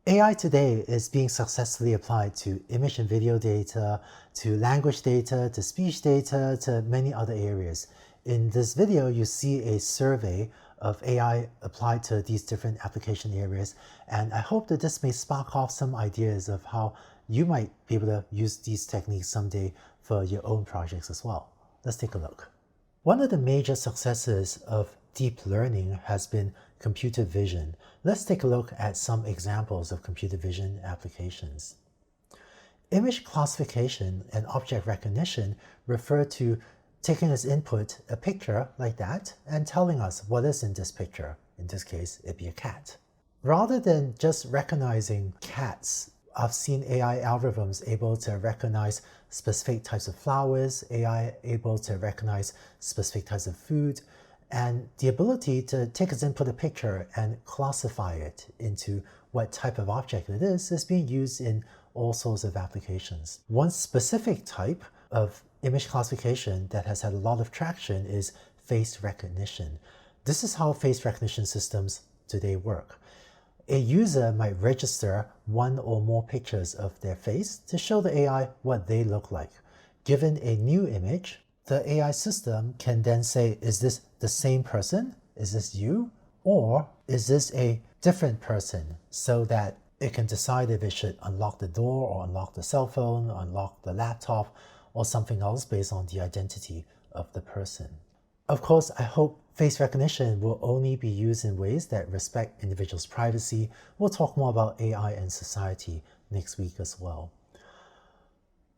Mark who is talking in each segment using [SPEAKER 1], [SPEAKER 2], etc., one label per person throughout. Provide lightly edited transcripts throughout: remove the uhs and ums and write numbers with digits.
[SPEAKER 1] AI today is being successfully applied to image and video data, to language data, to speech data, to many other areas. In this video, you see a survey of AI applied to these different application areas, and I hope that this may spark off some ideas of how you might be able to use these techniques someday for your own projects as well. Let's take a look. One of the major successes of deep learning has been computer vision. Let's take a look at some examples of computer vision applications. Image classification and object recognition refer to taking as input a picture like that and telling us what is in this picture. In this case, it'd be a cat. Rather than just recognizing cats, I've seen AI algorithms able to recognize specific types of flowers, AI able to recognize specific types of food, and the ability to take as input a picture and classify it into what type of object it is being used in all sorts of applications. One specific type of image classification that has had a lot of traction is face recognition. This is how face recognition systems today work. A user might register one or more pictures of their face to show the AI what they look like. Given a new image, the AI system can then say, is this the same person? Is this you? Or is this a different person? So that it can decide if it should unlock the door or unlock the cell phone, unlock the laptop, or something else based on the identity of the person. Of course, I hope face recognition will only be used in ways that respect individuals' privacy. We'll talk more about AI and society next week as well.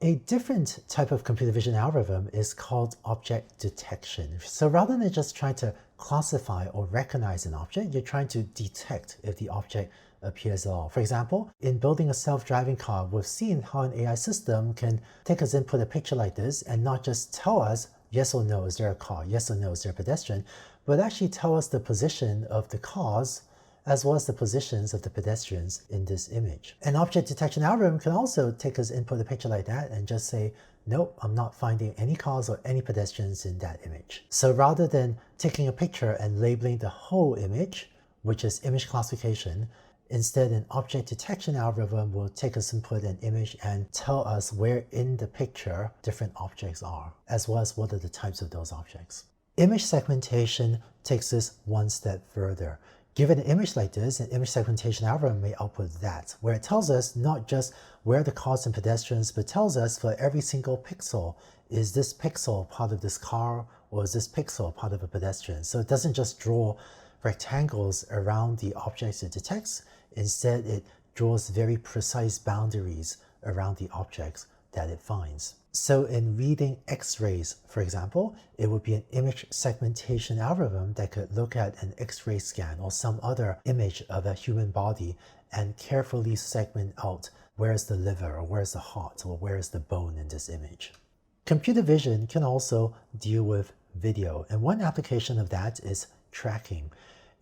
[SPEAKER 1] A different type of computer vision algorithm is called object detection. So rather than just trying to classify or recognize an object, you're trying to detect if the object appears at all. For example, in building a self-driving car, we've seen how an AI system can take as input a picture like this and not just tell us yes or no, is there a car? Yes or no, is there a pedestrian? But actually tell us the position of the cars as well as the positions of the pedestrians in this image. An object detection algorithm can also take as input a picture like that and just say, nope, I'm not finding any cars or any pedestrians in that image. So rather than taking a picture and labeling the whole image, which is image classification, instead an object detection algorithm will take as input an image and tell us where in the picture different objects are, as well as what are the types of those objects. Image segmentation takes this one step further. Given an image like this, an image segmentation algorithm may output that, where it tells us not just where the cars and pedestrians, but tells us for every single pixel, is this pixel part of this car or is this pixel part of a pedestrian? So it doesn't just draw rectangles around the objects it detects, instead it draws very precise boundaries around the objects that it finds. So in reading X-rays, for example, it would be an image segmentation algorithm that could look at an X-ray scan or some other image of a human body and carefully segment out where's the liver or where's the heart or where's the bone in this image. Computer vision can also deal with video, and one application of that is tracking.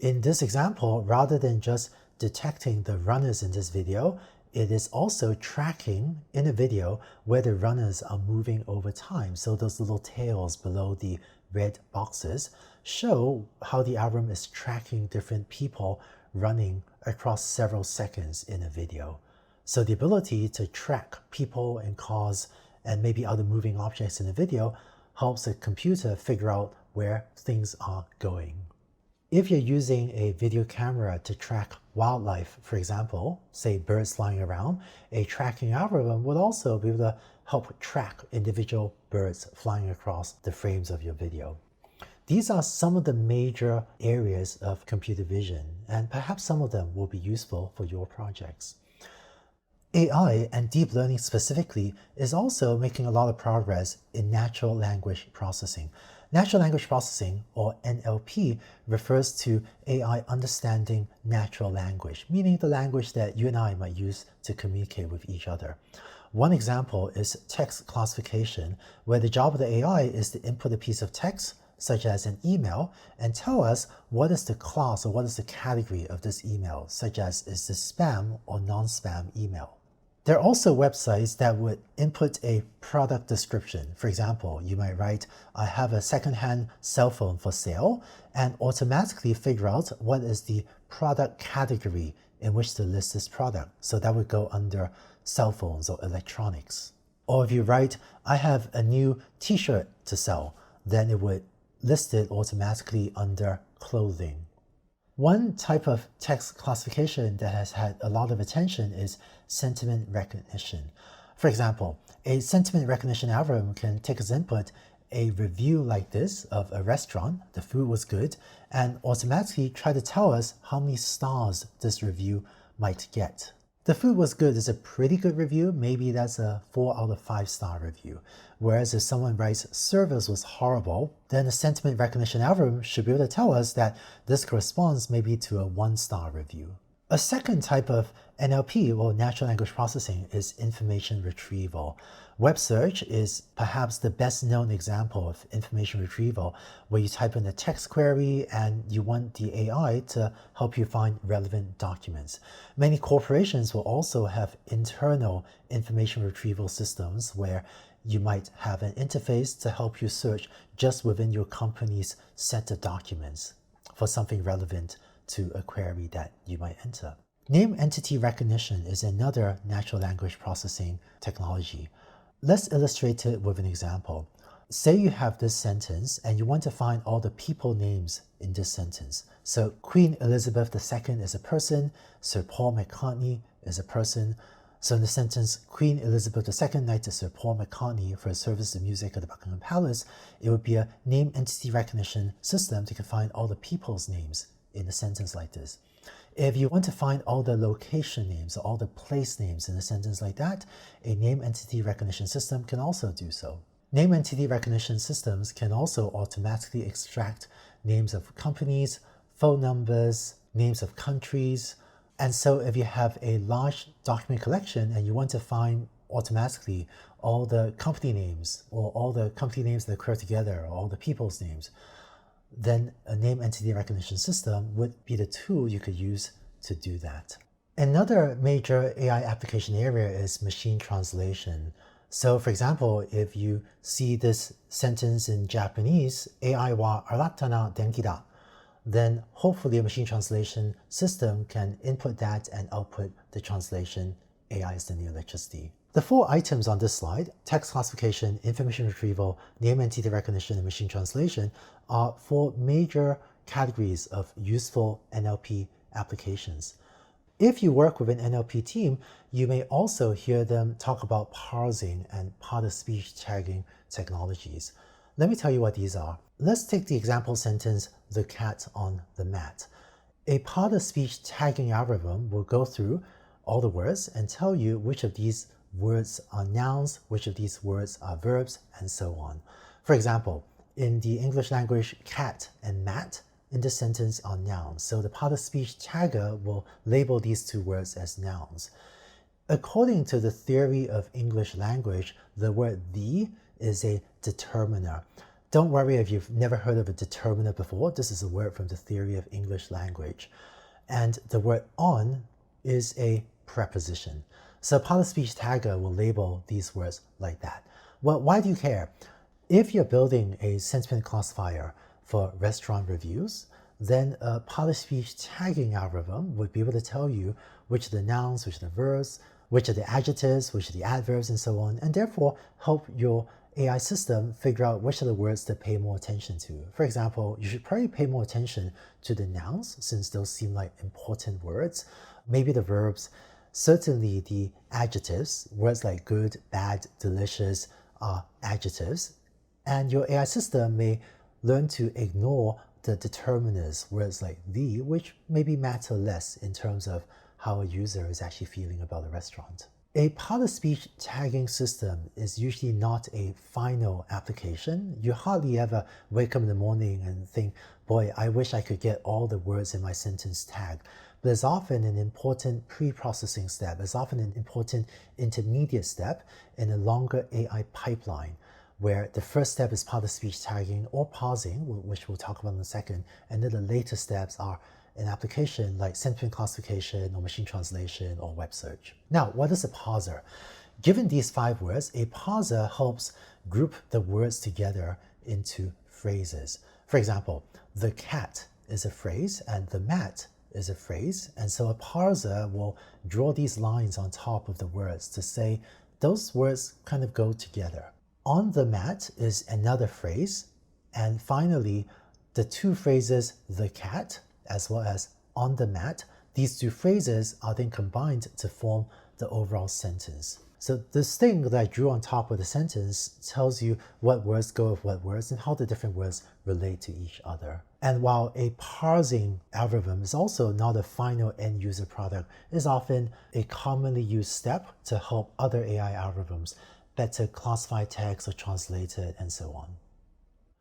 [SPEAKER 1] In this example, rather than just detecting the runners in this video, it is also tracking in a video where the runners are moving over time. So those little tails below the red boxes show how the algorithm is tracking different people running across several seconds in a video. So the ability to track people and cars and maybe other moving objects in a video helps a computer figure out where things are going. If you're using a video camera to track wildlife, for example, say birds flying around, a tracking algorithm would also be able to help track individual birds flying across the frames of your video. These are some of the major areas of computer vision, and perhaps some of them will be useful for your projects. AI, and deep learning specifically, is also making a lot of progress in natural language processing. Natural language processing, or NLP, refers to AI understanding natural language, meaning the language that you and I might use to communicate with each other. One example is text classification, where the job of the AI is to input a piece of text, such as an email, and tell us what is the class or what is the category of this email, such as is this spam or non-spam email. There are also websites that would input a product description. For example, you might write, I have a secondhand cell phone for sale, and automatically figure out what is the product category in which to list this product. So that would go under cell phones or electronics. Or if you write, I have a new t-shirt to sell, then it would list it automatically under clothing. One type of text classification that has had a lot of attention is sentiment recognition. For example, a sentiment recognition algorithm can take as input a review like this of a restaurant, the food was good, and automatically try to tell us how many stars this review might get. The food was good is a pretty good review, maybe that's a 4 out of 5 star review. Whereas if someone writes service was horrible, then the sentiment recognition algorithm should be able to tell us that this corresponds maybe to a 1-star review. A second type of NLP, or natural language processing, is information retrieval. Web search is perhaps the best known example of information retrieval, where you type in a text query and you want the AI to help you find relevant documents. Many corporations will also have internal information retrieval systems where you might have an interface to help you search just within your company's set of documents for something relevant to a query that you might enter. Name entity recognition is another natural language processing technology. Let's illustrate it with an example. Say you have this sentence and you want to find all the people names in this sentence. So Queen Elizabeth II is a person, Sir Paul McCartney is a person. So in the sentence, Queen Elizabeth II knighted Sir Paul McCartney for his service to music at the Buckingham Palace, it would be a name entity recognition system that can find all the people's names in a sentence like this. If you want to find all the location names or all the place names in a sentence like that, a name entity recognition system can also do so. Name entity recognition systems can also automatically extract names of companies, phone numbers, names of countries. And so if you have a large document collection and you want to find automatically all the company names or all the company names that occur together or all the people's names, then a name entity recognition system would be the tool you could use to do that. Another major AI application area is machine translation. So for example, if you see this sentence in Japanese, AI wa arata na denki da, then hopefully a machine translation system can input that and output the translation. AI is the new electricity. The 4 items on this slide, text classification, information retrieval, name entity recognition, and machine translation, are 4 major categories of useful NLP applications. If you work with an NLP team, you may also hear them talk about parsing and part-of-speech tagging technologies. Let me tell you what these are. Let's take the example sentence, the cat on the mat. A part-of-speech tagging algorithm will go through all the words and tell you which of these words are nouns, which of these words are verbs, and so on. For example, in the English language, cat and mat in this sentence are nouns. So the part-of-speech tagger will label these 2 words as nouns. According to the theory of English language, the word the is a determiner. Don't worry if you've never heard of a determiner before. This is a word from the theory of English language. And the word on is a preposition. So part-of-speech tagger will label these words like that. Well, why do you care? If you're building a sentiment classifier for restaurant reviews, then a part-of-speech tagging algorithm would be able to tell you which are the nouns, which are the verbs, which are the adjectives, which are the adverbs, and so on, and therefore help your AI system figure out which are the words to pay more attention to. For example, you should probably pay more attention to the nouns since those seem like important words, maybe the verbs, certainly the adjectives, words like good, bad, delicious are adjectives, and your AI system may learn to ignore the determiners, words like the, which maybe matter less in terms of how a user is actually feeling about a restaurant. A part-of-speech tagging system is usually not a final application. You hardly ever wake up in the morning and think, boy, I wish I could get all the words in my sentence tagged. But it's often an important pre-processing step. It's often an important intermediate step in a longer AI pipeline, where the first step is part-of-speech tagging or parsing, which we'll talk about in a second, and then the later steps are an application like sentiment classification or machine translation or web search. Now, what is a parser? Given these 5 words, a parser helps group the words together into phrases. For example, the cat is a phrase and the mat is a phrase, and so a parser will draw these lines on top of the words to say those words kind of go together. On the mat is another phrase, and finally, the two phrases the cat as well as on the mat, these two phrases are then combined to form the overall sentence. So this thing that I drew on top of the sentence tells you what words go with what words and how the different words relate to each other. And while a parsing algorithm is also not a final end user product, it is often a commonly used step to help other AI algorithms better classify text or translate it and so on.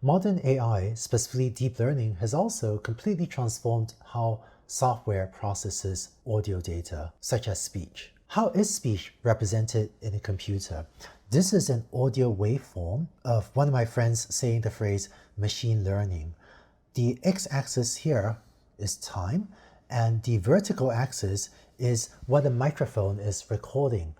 [SPEAKER 1] Modern AI, specifically deep learning, has also completely transformed how software processes audio data, such as speech. How is speech represented in a computer? This is an audio waveform of one of my friends saying the phrase machine learning. The x-axis here is time, and the vertical axis is what the microphone is recording.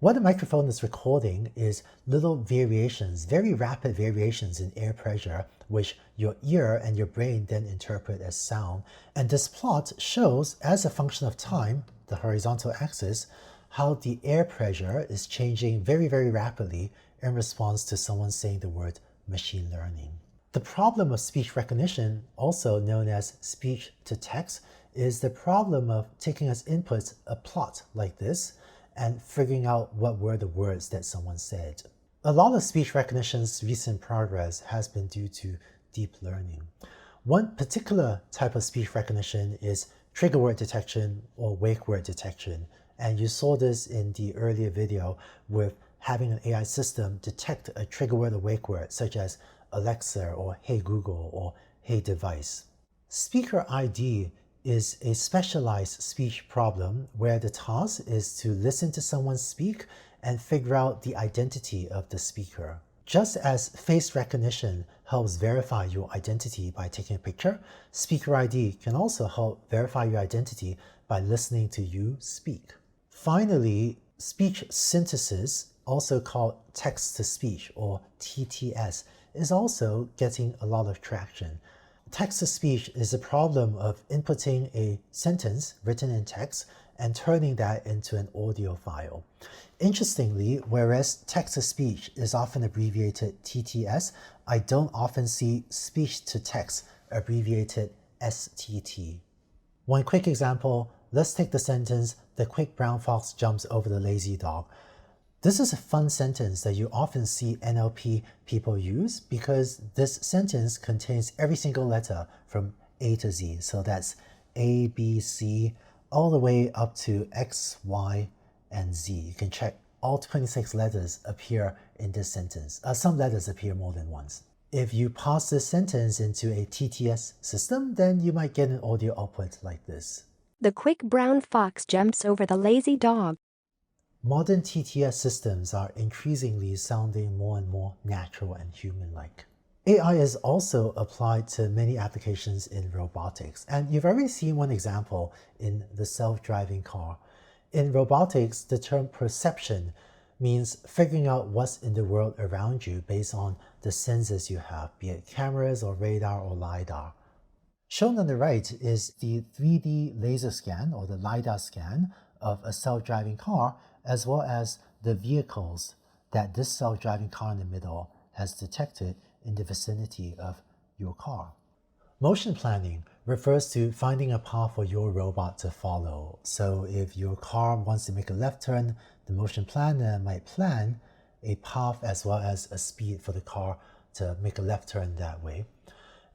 [SPEAKER 1] What the microphone is recording is little variations, very rapid variations in air pressure, which your ear and your brain then interpret as sound. And this plot shows, as a function of time, the horizontal axis, how the air pressure is changing very, very rapidly in response to someone saying the word machine learning. The problem of speech recognition, also known as speech to text, is the problem of taking as input a plot like this and figuring out what were the words that someone said. A lot of speech recognition's recent progress has been due to deep learning. One particular type of speech recognition is trigger word detection or wake word detection. And you saw this in the earlier video with having an AI system detect a trigger word or wake word such as Alexa or Hey Google or Hey Device. Speaker ID is a specialized speech problem where the task is to listen to someone speak and figure out the identity of the speaker. Just as face recognition helps verify your identity by taking a picture, speaker ID can also help verify your identity by listening to you speak. Finally, speech synthesis, also called text-to-speech or TTS, is also getting a lot of traction. Text-to-speech is a problem of inputting a sentence written in text and turning that into an audio file. Interestingly, whereas text-to-speech is often abbreviated TTS, I don't often see speech-to-text abbreviated STT. One quick example, let's take the sentence, "The quick brown fox jumps over the lazy dog." This is a fun sentence that you often see NLP people use because this sentence contains every single letter from A to Z. So that's A, B, C, all the way up to X, Y, and Z. You can check all 26 letters appear in this sentence. Some letters appear more than once. If you pass this sentence into a TTS system, then you might get an audio output like this.
[SPEAKER 2] "The quick brown fox jumps over the lazy dog."
[SPEAKER 1] Modern TTS systems are increasingly sounding more and more natural and human-like. AI is also applied to many applications in robotics, and you've already seen one example in the self-driving car. In robotics, the term perception means figuring out what's in the world around you based on the senses you have, be it cameras or radar or LiDAR. Shown on the right is the 3D laser scan or the LiDAR scan of a self-driving car, as well as the vehicles that this self-driving car in the middle has detected in the vicinity of your car. Motion planning refers to finding a path for your robot to follow. So if your car wants to make a left turn, the motion planner might plan a path as well as a speed for the car to make a left turn that way.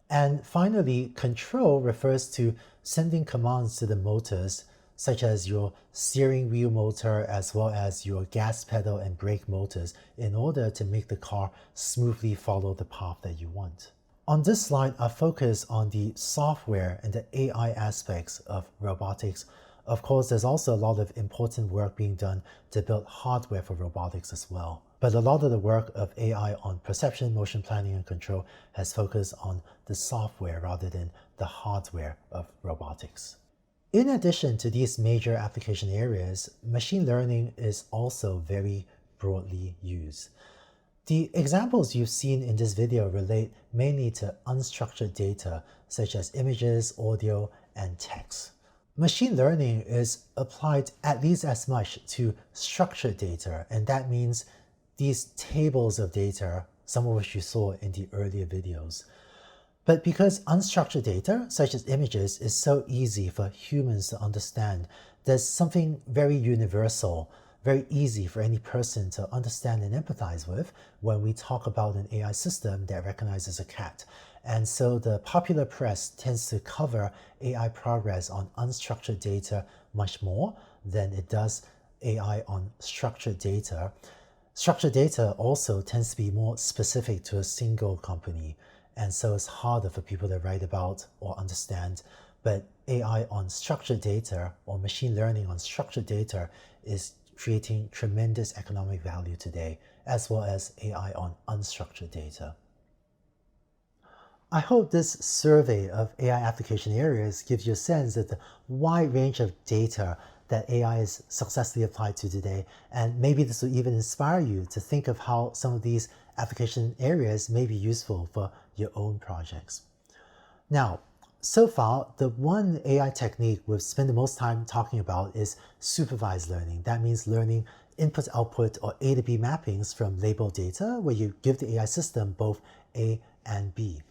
[SPEAKER 1] And finally, control refers to sending commands to the motors such as your steering wheel motor as well as your gas pedal and brake motors in order to make the car smoothly follow the path that you want. On this slide, I focus on the software and the AI aspects of robotics. Of course, there's also a lot of important work being done to build hardware for robotics as well. But a lot of the work of AI on perception, motion planning, and control has focused on the software rather than the hardware of robotics. In addition to these major application areas, machine learning is also very broadly used. The examples you've seen in this video relate mainly to unstructured data such as images, audio, and text. Machine learning is applied at least as much to structured data, and that means these tables of data, some of which you saw in the earlier videos. But because unstructured data, such as images, is so easy for humans to understand, there's something very universal, very easy for any person to understand and empathize with when we talk about an AI system that recognizes a cat. And so the popular press tends to cover AI progress on unstructured data much more than it does AI on structured data. Structured data also tends to be more specific to a single company, and so it's harder for people to write about or understand. But AI on structured data or machine learning on structured data is creating tremendous economic value today, as well as AI on unstructured data. I hope this survey of AI application areas gives you a sense of the wide range of data that AI is successfully applied to today, and maybe this will even inspire you to think of how some of these application areas may be useful for your own projects. Now, so far, the one AI technique we've spent the most time talking about is supervised learning. That means learning input-output or A to B mappings from labeled data, where you give the AI system both A and B.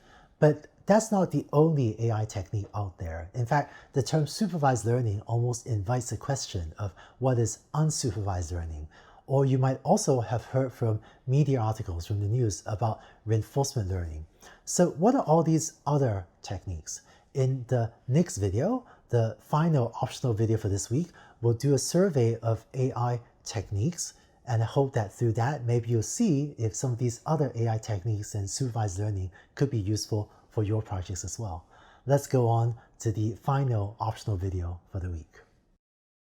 [SPEAKER 1] But that's not the only AI technique out there. In fact, the term supervised learning almost invites the question of what is unsupervised learning. Or you might also have heard from media articles from the news about reinforcement learning. So what are all these other techniques? In the next video, the final optional video for this week, we'll do a survey of AI techniques, and I hope that through that, maybe you'll see if some of these other AI techniques and supervised learning could be useful for your projects as well. Let's go on to the final optional video for the week.